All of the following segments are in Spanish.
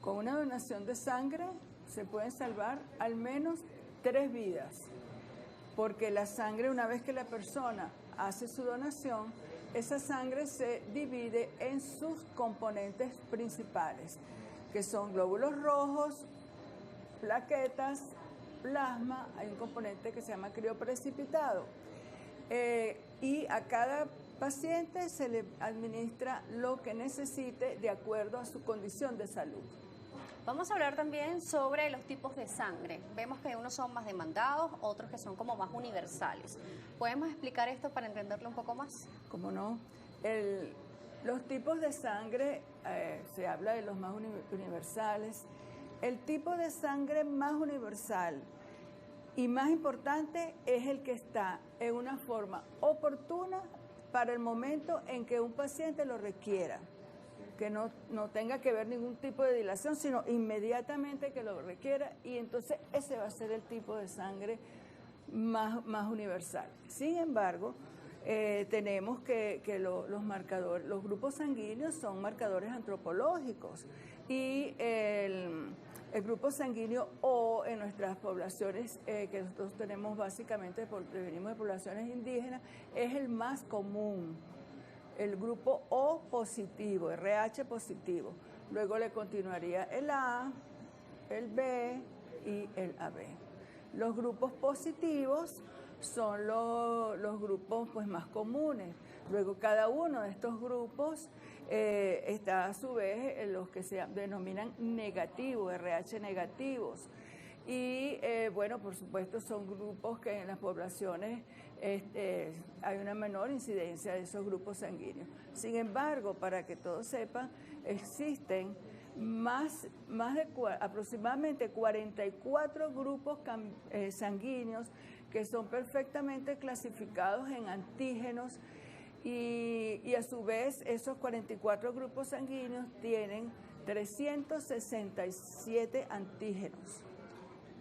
Con una donación de sangre se pueden salvar al menos 3 vidas, porque la sangre, una vez que la persona hace su donación, esa sangre se divide en sus componentes principales, que son glóbulos rojos, plaquetas, plasma, hay un componente que se llama crioprecipitado. Y a cada paciente se le administra lo que necesite de acuerdo a su condición de salud. Vamos a hablar también sobre los tipos de sangre. Vemos que unos son más demandados, otros que son como más universales. ¿Podemos explicar esto para entenderlo un poco más? ¿Cómo no? Los tipos de sangre, se habla de los más universales. El tipo de sangre más universal y más importante es el que está en una forma oportuna para el momento en que un paciente lo requiera, que no tenga que ver ningún tipo de dilación, sino inmediatamente que lo requiera, y entonces ese va a ser el tipo de sangre más universal. Sin embargo, tenemos que los marcadores, los grupos sanguíneos son marcadores antropológicos, y el grupo sanguíneo O en nuestras poblaciones, que nosotros tenemos básicamente porque venimos de poblaciones indígenas, es el más común. El grupo O positivo, RH positivo. Luego le continuaría el A, el B y el AB. Los grupos positivos son los grupos pues más comunes. Luego cada uno de estos grupos está a su vez en los que se denominan negativos, RH negativos. Y bueno, por supuesto son grupos que en las poblaciones hay una menor incidencia de esos grupos sanguíneos. Sin embargo, para que todos sepan, existen aproximadamente 44 grupos sanguíneos que son perfectamente clasificados en antígenos, y a su vez esos 44 grupos sanguíneos tienen 367 antígenos.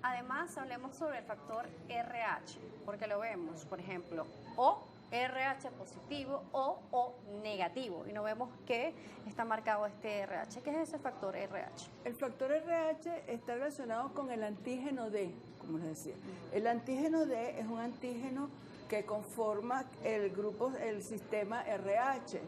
Además, hablemos sobre el factor RH, porque lo vemos, por ejemplo, O RH positivo o O negativo, y no vemos que está marcado este RH. ¿Qué es ese factor RH? El factor RH está relacionado con el antígeno D, como les decía. El antígeno D es un antígeno que conforma el sistema RH,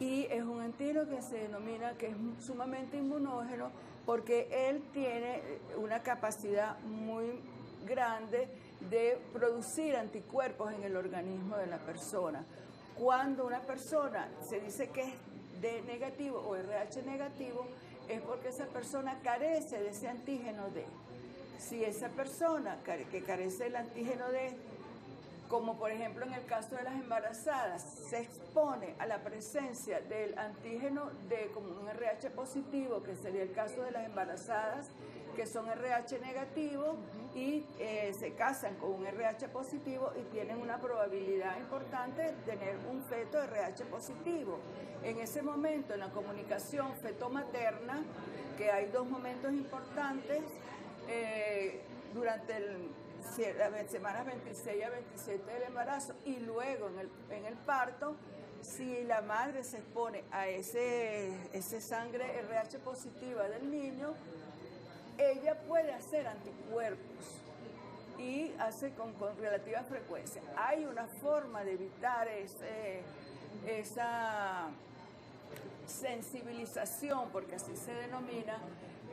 y es un antígeno que se denomina que es sumamente inmunógeno porque él tiene una capacidad muy grande de producir anticuerpos en el organismo de la persona. Cuando una persona se dice que es D negativo o RH negativo, es porque esa persona carece de ese antígeno D. Si esa persona que carece del antígeno D, como por ejemplo en el caso de las embarazadas, se expone a la presencia del antígeno D como un RH positivo, que sería el caso de las embarazadas que son RH negativo y se casan con un RH positivo y tienen una probabilidad importante de tener un feto RH positivo. En ese momento, en la comunicación feto-materna, que hay 2 momentos importantes, durante las semanas 26 a 27 del embarazo y luego en el parto, si la madre se expone a ese sangre RH positiva del niño, ella puede hacer anticuerpos y hace con relativa frecuencia. Hay una forma de evitar esa sensibilización, porque así se denomina,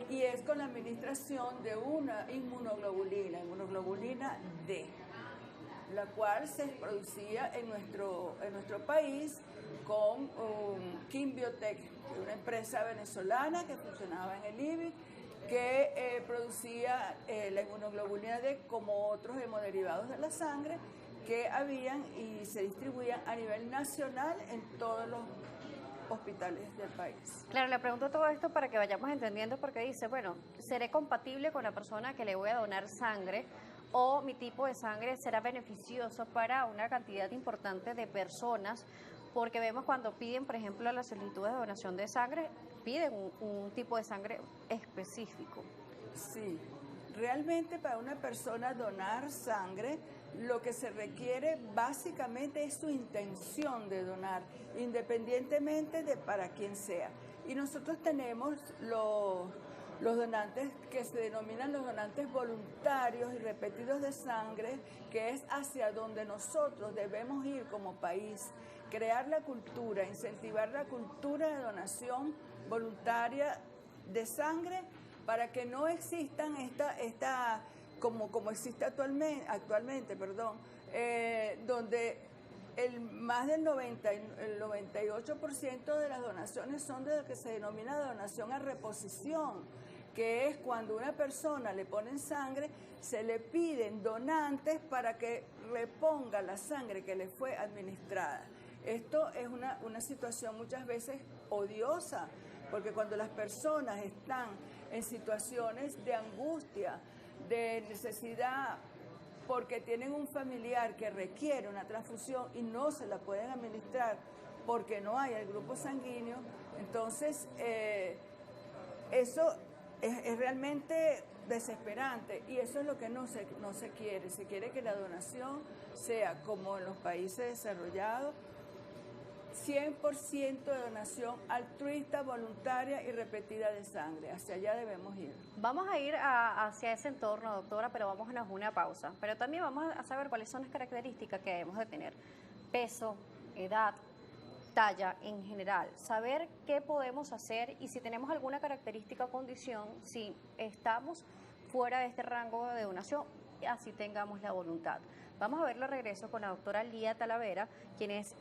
y es con la administración de una inmunoglobulina D, la cual se producía en nuestro país con Kimbiotech, una empresa venezolana que funcionaba en el IBI, que producía la inmunoglobulina D como otros hemoderivados de la sangre que habían y se distribuían a nivel nacional en todos los hospitales del país. Claro, le pregunto todo esto para que vayamos entendiendo, porque dice, bueno, ¿seré compatible con la persona que le voy a donar sangre o mi tipo de sangre será beneficioso para una cantidad importante de personas? Porque vemos cuando piden, por ejemplo, la solicitud de donación de sangre, piden un tipo de sangre específico. Sí, realmente para una persona donar sangre, lo que se requiere básicamente es su intención de donar, independientemente de para quién sea. Y nosotros tenemos los donantes que se denominan los donantes voluntarios y repetidos de sangre, que es hacia donde nosotros debemos ir como país, crear la cultura, incentivar la cultura de donación voluntaria de sangre para que no existan como existe actualmente, donde más del 98% de las donaciones son de lo que se denomina donación a reposición, que es cuando una persona le ponen sangre, se le piden donantes para que reponga la sangre que le fue administrada. Esto es una situación muchas veces odiosa, porque cuando las personas están en situaciones de angustia, de necesidad, porque tienen un familiar que requiere una transfusión y no se la pueden administrar porque no hay el grupo sanguíneo, entonces eso es realmente desesperante y eso es lo que no se quiere. Se quiere que la donación sea como en los países desarrollados, 100% de donación altruista, voluntaria y repetida de sangre. Hacia allá debemos ir. Vamos a ir hacia ese entorno, doctora, pero vamos a una pausa. Pero también vamos a saber cuáles son las características que debemos de tener. Peso, edad, talla en general. Saber qué podemos hacer y si tenemos alguna característica o condición, si estamos fuera de este rango de donación, así tengamos la voluntad. Vamos a verlo regreso con la doctora Lía Talavera, quien es